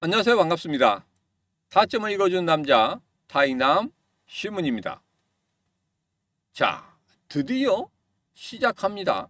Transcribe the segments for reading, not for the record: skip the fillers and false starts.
안녕하세요. 반갑습니다. 타점을 읽어주는 남자 타이남 시문입니다. 자, 드디어 시작합니다.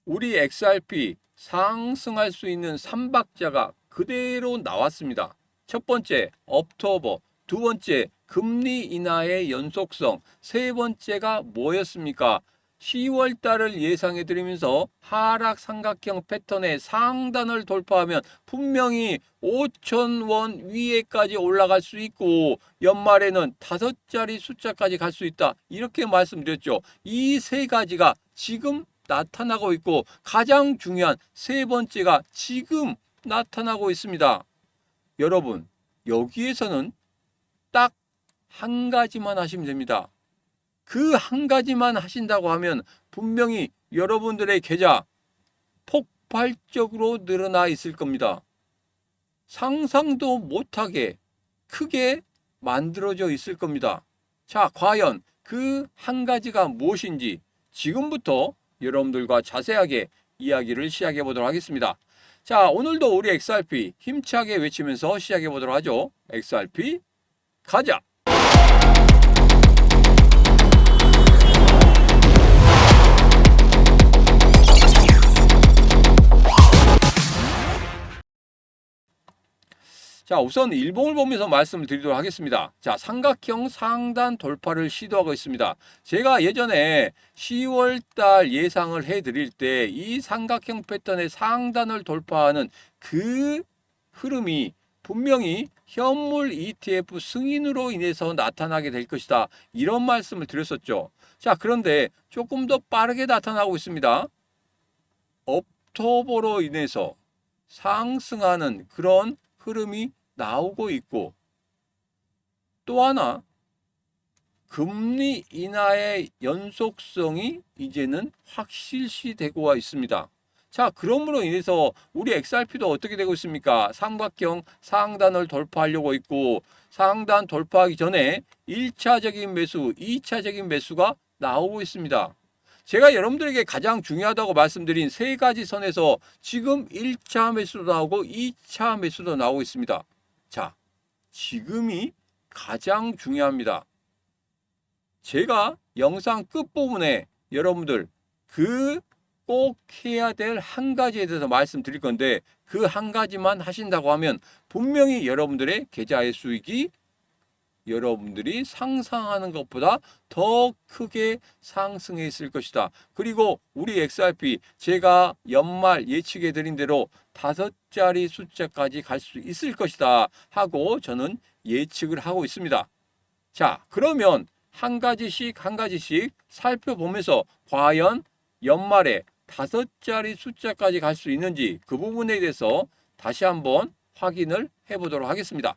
우리 XRP 상승할 수 있는 3박자가 그대로 나왔습니다. 첫 번째, 옥토버. 두 번째, 금리 인하의 연속성. 세 번째가 뭐였습니까? 10월 달을 예상해 드리면서 하락 삼각형 패턴의 상단을 돌파하면 분명히 5,000원 위에까지 올라갈 수 있고 연말에는 5자리 숫자까지 갈 수 있다. 이렇게 말씀드렸죠. 이 세 가지가 지금 나타나고 있고 가장 중요한 세 번째가 지금 나타나고 있습니다. 여러분, 여기에서는 딱 한 가지만 하시면 됩니다. 그 한 가지만 하신다고 하면 분명히 여러분들의 계좌 폭발적으로 늘어나 있을 겁니다. 상상도 못하게 크게 만들어져 있을 겁니다. 자, 과연 그 한 가지가 무엇인지 지금부터 여러분들과 자세하게 이야기를 시작해 보도록 하겠습니다. 자, 오늘도 우리 XRP 힘차게 외치면서 시작해 보도록 하죠. XRP 가자! 자, 우선 일봉을 보면서 말씀을 드리도록 하겠습니다. 자, 삼각형 상단 돌파를 시도하고 있습니다. 제가 예전에 10월 달 예상을 해 드릴 때 이 삼각형 패턴의 상단을 돌파하는 그 흐름이 분명히 현물 ETF 승인으로 인해서 나타나게 될 것이다. 이런 말씀을 드렸었죠. 자, 그런데 조금 더 빠르게 나타나고 있습니다. 옥토버로 인해서 상승하는 그런 흐름이 나오고 있고 또 하나 금리 인하의 연속성이 이제는 확실시되고 와 있습니다. 자, 그러므로 인해서 우리 XRP도 어떻게 되고 있습니까? 삼각형 상단을 돌파하려고 있고 상단 돌파하기 전에 1차적인 매수, 2차적인 매수가 나오고 있습니다. 제가 여러분들에게 가장 중요하다고 말씀드린 세 가지 선에서 지금 1차 매수도 나오고 2차 매수도 나오고 있습니다. 자, 지금이 가장 중요합니다. 제가 영상 끝부분에 여러분들 그 꼭 해야 될 한 가지에 대해서 말씀드릴 건데 그 한 가지만 하신다고 하면 분명히 여러분들의 계좌의 수익이 여러분들이 상상하는 것보다 더 크게 상승해 있을 것이다. 그리고 우리 XRP 제가 연말 예측해 드린 대로 5자리 숫자까지 갈 수 있을 것이다 하고 저는 예측을 하고 있습니다. 자, 그러면 한 가지씩 한 가지씩 살펴보면서 과연 연말에 5자리 숫자까지 갈 수 있는지 그 부분에 대해서 다시 한번 확인을 해보도록 하겠습니다.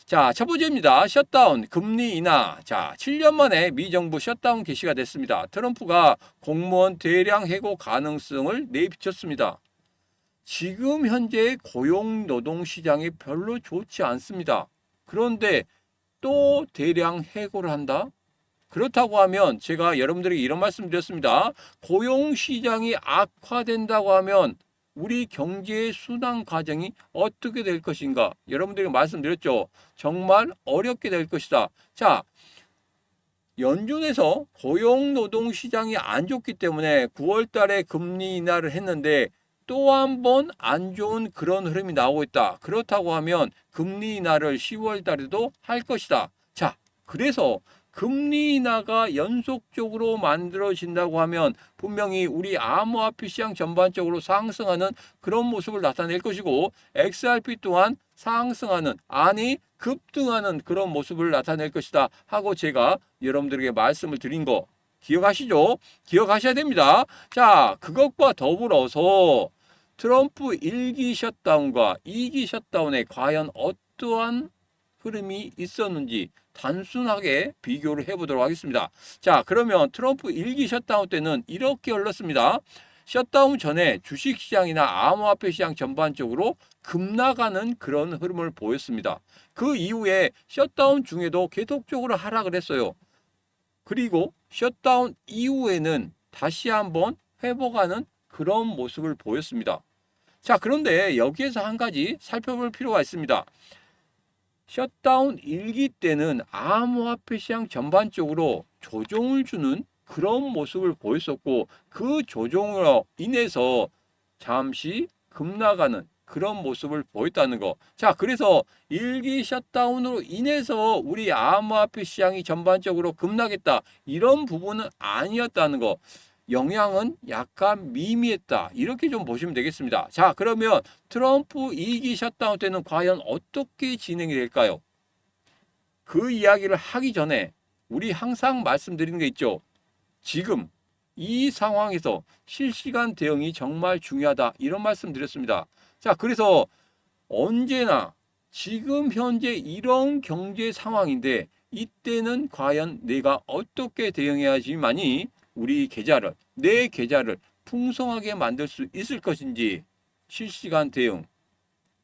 자, 첫 번째입니다. 셧다운, 금리 인하. 자, 7년 만에 미 정부 셧다운 개시가 됐습니다. 트럼프가 공무원 대량 해고 가능성을 내비쳤습니다. 지금 현재 고용 노동 시장이 별로 좋지 않습니다. 그런데 또 대량 해고를 한다? 그렇다고 하면 제가 여러분들에게 이런 말씀 드렸습니다. 고용 시장이 악화된다고 하면 우리 경제의 순환 과정이 어떻게 될 것인가? 여러분들에게 말씀드렸죠. 정말 어렵게 될 것이다. 자, 연준에서 고용 노동 시장이 안 좋기 때문에 9월 달에 금리 인하를 했는데 또 한 번 안 좋은 그런 흐름이 나오고 있다. 그렇다고 하면 금리 인하를 10월 달에도 할 것이다. 자, 그래서 금리 인하가 연속적으로 만들어진다고 하면 분명히 우리 암호화폐 시장 전반적으로 상승하는 그런 모습을 나타낼 것이고 XRP 또한 상승하는 아니 급등하는 그런 모습을 나타낼 것이다 하고 제가 여러분들에게 말씀을 드린 거 기억하시죠? 기억하셔야 됩니다. 자, 그것과 더불어서 트럼프 1기 셧다운과 2기 셧다운에 과연 어떠한 흐름이 있었는지 단순하게 비교를 해보도록 하겠습니다. 자, 그러면 트럼프 1기 셧다운 때는 이렇게 흘렀습니다. 셧다운 전에 주식시장이나 암호화폐 시장 전반적으로 급락하는 그런 흐름을 보였습니다. 그 이후에 셧다운 중에도 계속적으로 하락을 했어요. 그리고 셧다운 이후에는 다시 한번 회복하는 그런 모습을 보였습니다. 자, 그런데 여기에서 한 가지 살펴볼 필요가 있습니다. 셧다운 1기 때는 암호화폐 시장 전반적으로 조정을 주는 그런 모습을 보였었고, 그 조정으로 인해서 잠시 급락하는 그런 모습을 보였다는 거. 자, 그래서 1기 셧다운으로 인해서 우리 암호화폐 시장이 전반적으로 급락했다, 이런 부분은 아니었다는 거. 영향은 약간 미미했다, 이렇게 좀 보시면 되겠습니다. 자, 그러면 트럼프 2기 셧다운 때는 과연 어떻게 진행이 될까요? 그 이야기를 하기 전에 우리 항상 말씀드리는 게 있죠. 지금 이 상황에서 실시간 대응이 정말 중요하다, 이런 말씀 드렸습니다. 자, 그래서 언제나 지금 현재 이런 경제 상황인데 이때는 과연 내가 어떻게 대응해야지만이 우리 계좌를, 내 계좌를 풍성하게 만들 수 있을 것인지 실시간 대응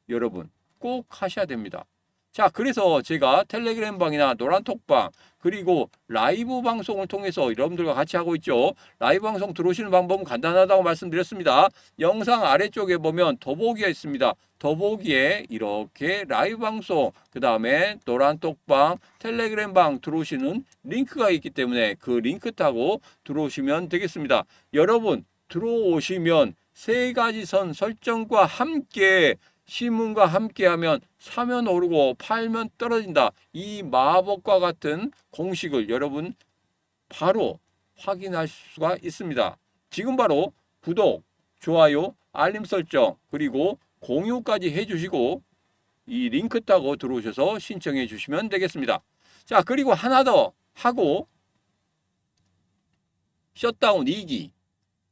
여러분 꼭 하셔야 됩니다. 자, 그래서 제가 텔레그램 방이나 노란톡방 그리고 라이브 방송을 통해서 여러분들과 같이 하고 있죠. 라이브 방송 들어오시는 방법은 간단하다고 말씀드렸습니다. 영상 아래쪽에 보면 더보기가 있습니다. 더보기에 이렇게 라이브 방송, 그 다음에 노란톡방, 텔레그램 방 들어오시는 링크가 있기 때문에 그 링크 타고 들어오시면 되겠습니다. 여러분 들어오시면 세 가지 선 설정과 함께 신문과 함께하면 사면 오르고 팔면 떨어진다, 이 마법과 같은 공식을 여러분 바로 확인할 수가 있습니다. 지금 바로 구독, 좋아요, 알림 설정 그리고 공유까지 해주시고 이 링크 타고 들어오셔서 신청해 주시면 되겠습니다. 자, 그리고 하나 더 하고 셧다운 2기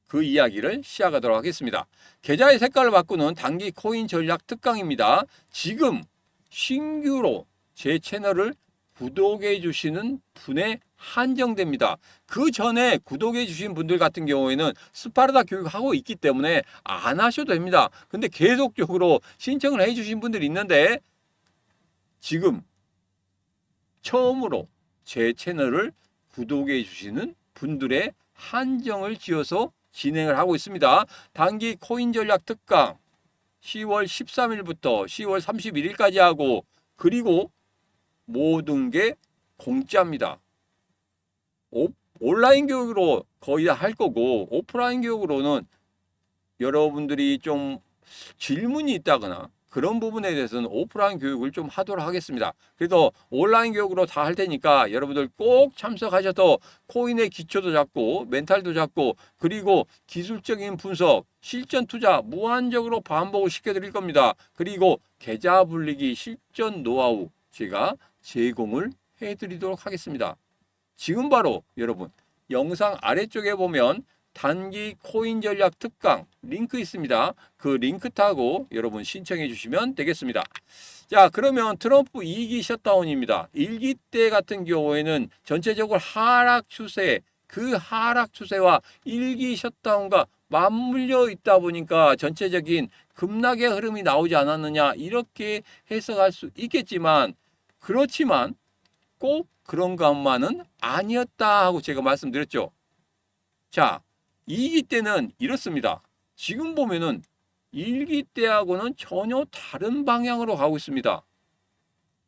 그 이야기를 시작하도록 하겠습니다. 계좌의 색깔을 바꾸는 단기 코인 전략 특강입니다. 지금 신규로 제 채널을 구독해 주시는 분에 한정됩니다. 그 전에 구독해 주신 분들 같은 경우에는 스파르타 교육하고 있기 때문에 안 하셔도 됩니다. 근데 계속적으로 신청을 해 주신 분들이 있는데 지금 처음으로 제 채널을 구독해 주시는 분들의 한정을 지어서 진행을 하고 있습니다. 단기 코인 전략 특강 10월 13일부터 10월 31일까지 하고, 그리고 모든 게 공짜입니다. 온라인 교육으로 거의 할 거고, 오프라인 교육으로는 여러분들이 좀 질문이 있다거나 그런 부분에 대해서는 오프라인 교육을 좀 하도록 하겠습니다. 그래도 온라인 교육으로 다 할 테니까 여러분들 꼭 참석하셔서 코인의 기초도 잡고 멘탈도 잡고 그리고 기술적인 분석, 실전 투자 무한적으로 반복을 시켜드릴 겁니다. 그리고 계좌 불리기 실전 노하우 제가 제공을 해드리도록 하겠습니다. 지금 바로 여러분 영상 아래쪽에 보면 단기 코인 전략 특강 링크 있습니다. 그 링크 타고 여러분 신청해 주시면 되겠습니다. 자, 그러면 트럼프 2기 셧다운입니다. 1기 때 같은 경우에는 전체적으로 하락 추세, 그 하락 추세와 1기 셧다운과 맞물려 있다 보니까 전체적인 급락의 흐름이 나오지 않았느냐, 이렇게 해석할 수 있겠지만, 그렇지만 꼭 그런 것만은 아니었다 하고 제가 말씀드렸죠. 자, 2기 때는 이렇습니다. 지금 보면은 1기 때하고는 전혀 다른 방향으로 가고 있습니다.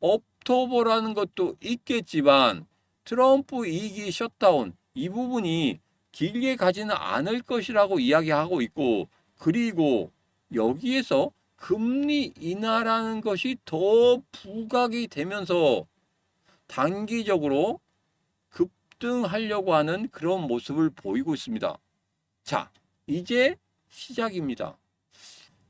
업토버라는 것도 있겠지만 트럼프 2기 셧다운 이 부분이 길게 가지는 않을 것이라고 이야기하고 있고, 그리고 여기에서 금리 인하라는 것이 더 부각이 되면서 단기적으로 급등하려고 하는 그런 모습을 보이고 있습니다. 자, 이제 시작입니다.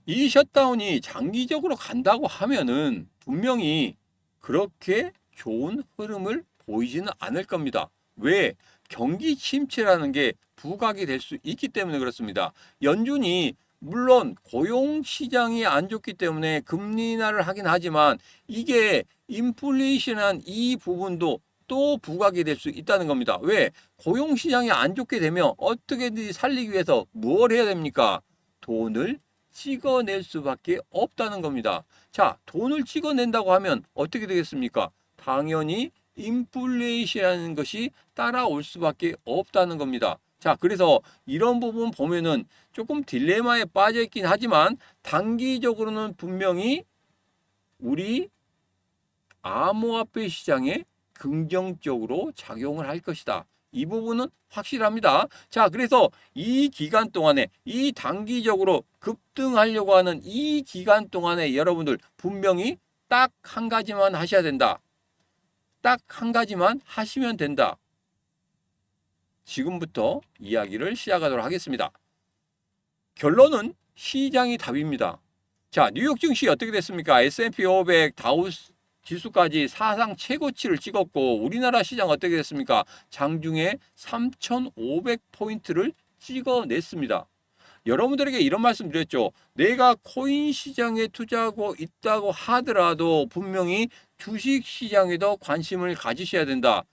이 셧다운이 장기적으로 간다고 하면은 분명히 그렇게 좋은 흐름을 보이지는 않을 겁니다. 왜? 경기 침체라는 게 부각이 될 수 있기 때문에 그렇습니다. 연준이 물론 고용 시장이 안 좋기 때문에 금리 인하를 하긴 하지만 이게 인플레이션한 이 부분도 또 부각이 될 수 있다는 겁니다. 왜? 고용 시장이 안 좋게 되면 어떻게든 살리기 위해서 뭘 해야 됩니까? 돈을 찍어낼 수밖에 없다는 겁니다. 자, 돈을 찍어낸다고 하면 어떻게 되겠습니까? 당연히 인플레이션이라는 것이 따라올 수밖에 없다는 겁니다. 자, 그래서 이런 부분 보면은 조금 딜레마에 빠져 있긴 하지만 단기적으로는 분명히 우리 암호화폐 시장에 긍정적으로 작용을 할 것이다. 이 부분은 확실합니다. 자, 그래서 이 기간 동안에 이 단기적으로 급등하려고 하는 이 기간 동안에 여러분들 분명히 딱 한 가지만 하셔야 된다. 딱 한 가지만 하시면 된다. 지금부터 이야기를 시작하도록 하겠습니다. 결론은 시장이 답입니다. 자, 뉴욕 증시 어떻게 됐습니까? S&P 500 다우 지수까지 사상 최고치를 찍었고 우리나라 시장 어떻게 됐습니까? 장중에 3,500포인트를 찍어냈습니다. 여러분들에게 이런 말씀 드렸죠. 내가 코인 시장에 투자하고 있다고 하더라도 분명히 주식 시장에도 관심을 가지셔야 된다.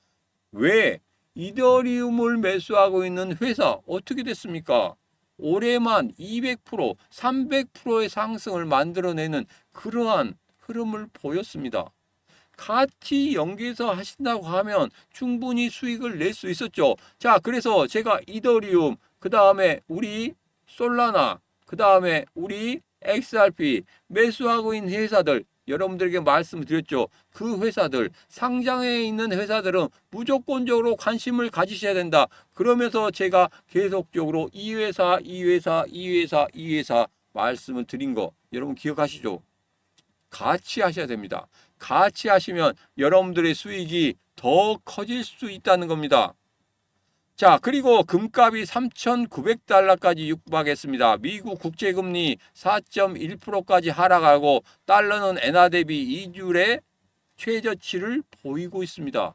왜? 이더리움을 매수하고 있는 회사 어떻게 됐습니까? 올해만 200%, 300%의 상승을 만들어내는 그러한 흐름을 보였습니다. 같이 연계해서 하신다고 하면 충분히 수익을 낼 수 있었죠. 자, 그래서 제가 이더리움, 그 다음에 우리 솔라나, 그 다음에 우리 XRP 매수하고 있는 회사들 여러분들에게 말씀드렸죠. 그 회사들, 상장해 있는 회사들은 무조건적으로 관심을 가지셔야 된다. 그러면서 제가 계속적으로 이 회사, 이 회사, 이 회사, 이 회사 말씀을 드린 거 여러분 기억하시죠? 같이 하셔야 됩니다. 같이 하시면 여러분들의 수익이 더 커질 수 있다는 겁니다. 자, 그리고 금값이 3,900달러까지 육박했습니다. 미국 국제금리 4.1%까지 하락하고 달러는 엔화 대비 2주의 최저치를 보이고 있습니다.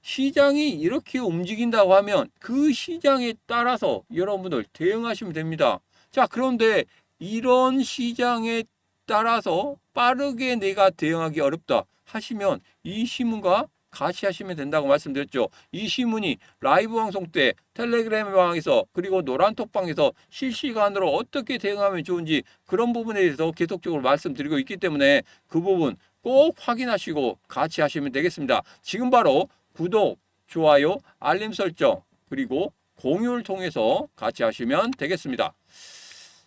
시장이 이렇게 움직인다고 하면 그 시장에 따라서 여러분들 대응하시면 됩니다. 자, 그런데 이런 시장에 따라서 빠르게 내가 대응하기 어렵다 하시면 이 신문과 같이 하시면 된다고 말씀드렸죠. 이 신문이 라이브 방송 때 텔레그램 방에서 그리고 노란톡방에서 실시간으로 어떻게 대응하면 좋은지 그런 부분에 대해서 계속적으로 말씀드리고 있기 때문에 그 부분 꼭 확인하시고 같이 하시면 되겠습니다. 지금 바로 구독, 좋아요, 알림 설정 그리고 공유를 통해서 같이 하시면 되겠습니다.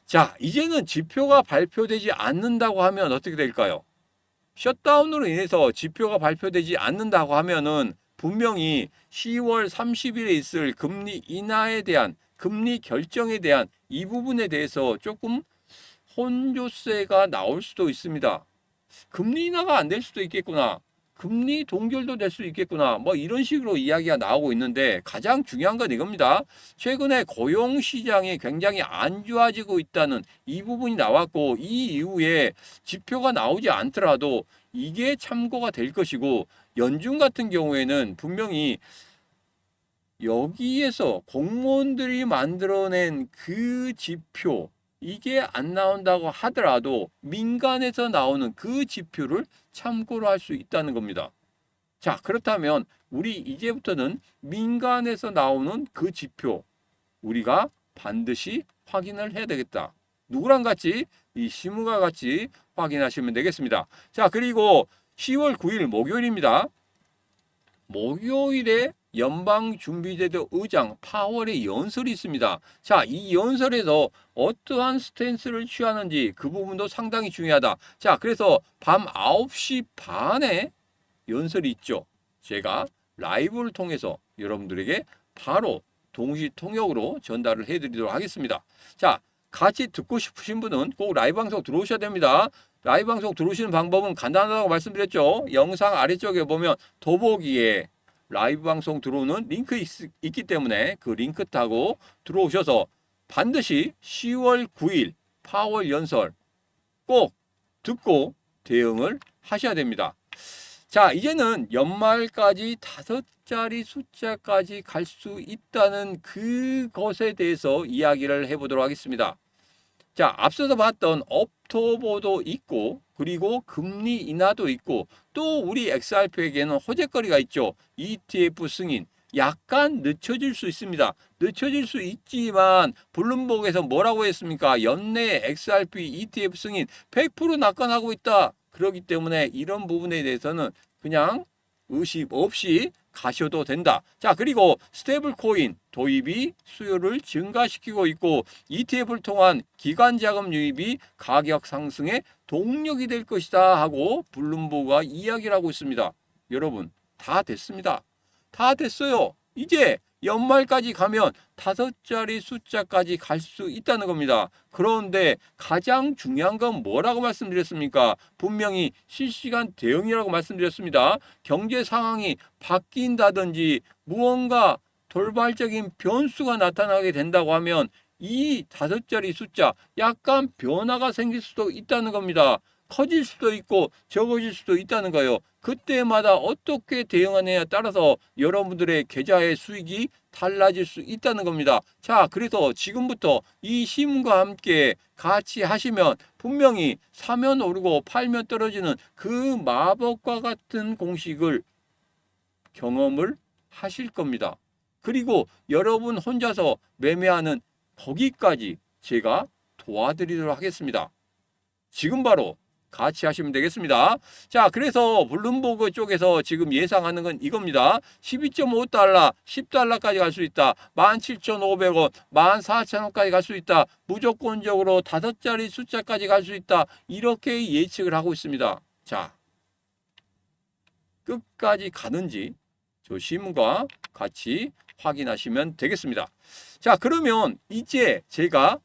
자, 이제는 지표가 발표되지 않는다고 하면 어떻게 될까요? 셧다운으로 인해서 지표가 발표되지 않는다고 하면은 분명히 10월 30일에 있을 금리 인하에 대한 금리 결정에 대한 이 부분에 대해서 조금 혼조세가 나올 수도 있습니다. 금리 인하가 안 될 수도 있겠구나. 금리 동결도 될 수 있겠구나. 뭐 이런 식으로 이야기가 나오고 있는데 가장 중요한 건 이겁니다. 최근에 고용 시장이 굉장히 안 좋아지고 있다는 이 부분이 나왔고 이 이후에 지표가 나오지 않더라도 이게 참고가 될 것이고 연준 같은 경우에는 분명히 여기에서 공무원들이 만들어낸 그 지표 이게 안 나온다고 하더라도 민간에서 나오는 그 지표를 참고로 할 수 있다는 겁니다. 자, 그렇다면 우리 이제부터는 민간에서 나오는 그 지표 우리가 반드시 확인을 해야 되겠다. 누구랑 같이? 이 시무과 같이 확인하시면 되겠습니다. 자, 그리고 10월 9일 목요일입니다. 목요일에 연방준비제도 의장 파월의 연설이 있습니다. 자, 이 연설에서 어떠한 스탠스를 취하는지 그 부분도 상당히 중요하다. 자, 그래서 밤 9시 반에 연설이 있죠. 제가 라이브를 통해서 여러분들에게 바로 동시 통역으로 전달을 해드리도록 하겠습니다. 자, 같이 듣고 싶으신 분은 꼭 라이브 방송 들어오셔야 됩니다. 라이브 방송 들어오시는 방법은 간단하다고 말씀드렸죠. 영상 아래쪽에 보면 더보기에 라이브 방송 들어오는 링크 있기 때문에 그 링크 타고 들어오셔서 반드시 10월 9일 파월 연설 꼭 듣고 대응을 하셔야 됩니다. 자, 이제는 연말까지 5자리 숫자까지 갈 수 있다는 그것에 대해서 이야기를 해보도록 하겠습니다. 자, 앞서서 봤던 업토보도 있고 그리고 금리 인하도 있고 또 우리 XRP에게는 호재거리가 있죠. ETF 승인 약간 늦춰질 수 있습니다. 늦춰질 수 있지만 블룸버그에서 뭐라고 했습니까? 연내 XRP ETF 승인 100% 낙관하고 있다. 그렇기 때문에 이런 부분에 대해서는 그냥 의심 없이 가셔도 된다. 자, 그리고 스테이블 코인 도입이 수요를 증가시키고 있고 ETF를 통한 기관 자금 유입이 가격 상승에 동력이 될 것이다 하고 블룸버그가 이야기를 하고 있습니다. 여러분, 다 됐습니다. 다 됐어요. 이제 연말까지 가면 5자리 숫자까지 갈 수 있다는 겁니다. 그런데 가장 중요한 건 뭐라고 말씀드렸습니까? 분명히 실시간 대응이라고 말씀드렸습니다. 경제 상황이 바뀐다든지 무언가 돌발적인 변수가 나타나게 된다고 하면 이 5자리 숫자 약간 변화가 생길 수도 있다는 겁니다. 커질 수도 있고 적어질 수도 있다는 거예요. 그때마다 어떻게 대응하느냐에 따라서 여러분들의 계좌의 수익이 달라질 수 있다는 겁니다. 자, 그래서 지금부터 이 시문과 함께 같이 하시면 분명히 사면 오르고 팔면 떨어지는 그 마법과 같은 공식을 경험을 하실 겁니다. 그리고 여러분 혼자서 매매하는 거기까지 제가 도와드리도록 하겠습니다. 지금 바로 같이 하시면 되겠습니다. 자, 그래서 블룸버그 쪽에서 지금 예상하는 건 이겁니다. 12.5달러, 10달러까지 갈 수 있다. 17,500원, 14,000원까지 갈 수 있다. 무조건적으로 5자리 숫자까지 갈 수 있다. 이렇게 예측을 하고 있습니다. 자, 끝까지 가는지 저 시문과 같이 확인하시면 되겠습니다. 자, 그러면 이제 제가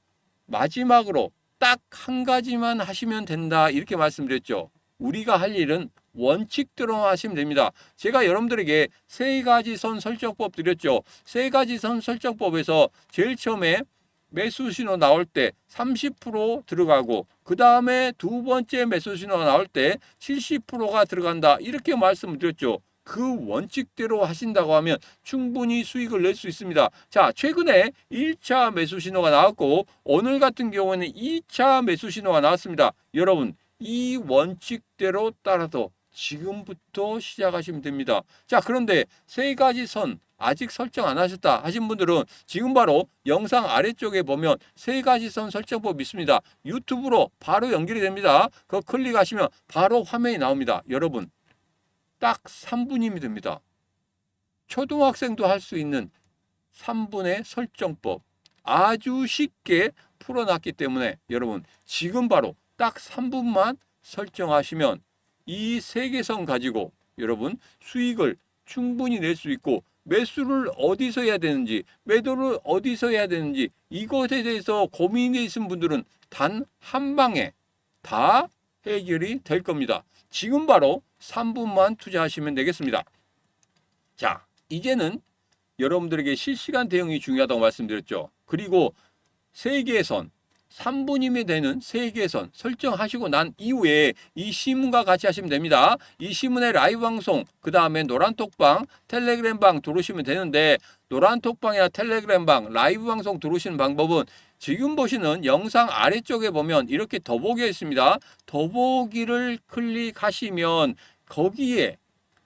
마지막으로 딱 한 가지만 하시면 된다 이렇게 말씀드렸죠. 우리가 할 일은 원칙대로 하시면 됩니다. 제가 여러분들에게 3가지 선 설정법 드렸죠. 3가지 선 설정법에서 제일 처음에 매수 신호 나올 때 30% 들어가고 그 다음에 두 번째 매수 신호가 나올 때 70%가 들어간다 이렇게 말씀을 드렸죠. 그 원칙대로 하신다고 하면 충분히 수익을 낼 수 있습니다. 자, 최근에 1차 매수 신호가 나왔고 오늘 같은 경우에는 2차 매수 신호가 나왔습니다. 여러분, 이 원칙대로 따라서 지금부터 시작하시면 됩니다. 자, 그런데 3가지 선 아직 설정 안 하셨다 하신 분들은 지금 바로 영상 아래쪽에 보면 3가지 선 설정법 있습니다. 유튜브로 바로 연결이 됩니다. 그거 클릭하시면 바로 화면이 나옵니다. 여러분, 딱 3분이면 됩니다. 초등학생도 할 수 있는 3분의 설정법 아주 쉽게 풀어놨기 때문에 여러분 지금 바로 딱 3분만 설정하시면 이 3개선 가지고 여러분 수익을 충분히 낼 수 있고 매수를 어디서 해야 되는지 매도를 어디서 해야 되는지 이것에 대해서 고민이 있으신 분들은 단 한 방에 다 해결이 될 겁니다. 지금 바로 3분만 투자하시면 되겠습니다. 자, 이제는 여러분들에게 실시간 대응이 중요하다고 말씀드렸죠. 그리고 3개의 선, 3분이면 되는 3개의 선 설정하시고 난 이후에 이 시문과 같이 하시면 됩니다. 이 시문의 라이브 방송, 그 다음에 노란톡방, 텔레그램방 들어오시면 되는데 노란톡방이나 텔레그램방, 라이브 방송 들어오시는 방법은 지금 보시는 영상 아래쪽에 보면 이렇게 더보기가 있습니다. 더보기를 클릭하시면 거기에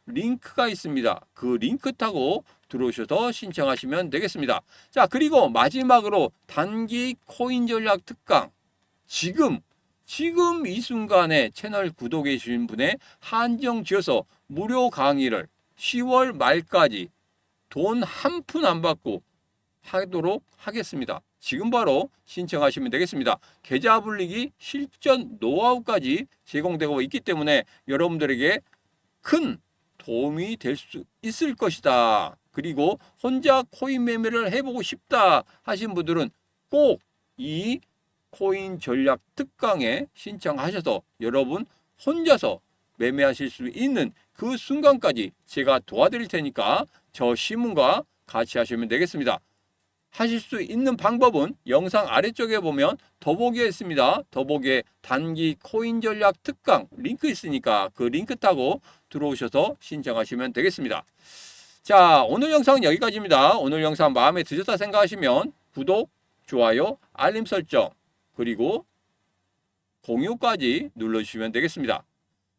링크가 있습니다. 그 링크 타고 들어오셔서 신청하시면 되겠습니다. 자, 그리고 마지막으로 단기 코인 전략 특강. 지금 이 순간에 채널 구독해 주신 분의 한정 지어서 무료 강의를 10월 말까지 돈 한 푼 안 받고 하도록 하겠습니다. 지금 바로 신청하시면 되겠습니다. 계좌 불리기 실전 노하우까지 제공되고 있기 때문에 여러분들에게 큰 도움이 될 수 있을 것이다. 그리고 혼자 코인 매매를 해보고 싶다 하신 분들은 꼭 이 코인 전략 특강에 신청하셔서 여러분 혼자서 매매하실 수 있는 그 순간까지 제가 도와드릴 테니까 저 시문과 같이 하시면 되겠습니다. 하실 수 있는 방법은 영상 아래쪽에 보면 더보기에 있습니다. 더보기에 단기 코인 전략 특강 링크 있으니까 그 링크 타고 들어오셔서 신청하시면 되겠습니다. 자, 오늘 영상은 여기까지입니다. 오늘 영상 마음에 드셨다 생각하시면 구독, 좋아요, 알림 설정 그리고 공유까지 눌러주시면 되겠습니다.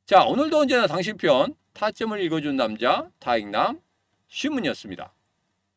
자, 오늘도 언제나 당신 편 타점을 읽어준 남자 타익남 시문이었습니다.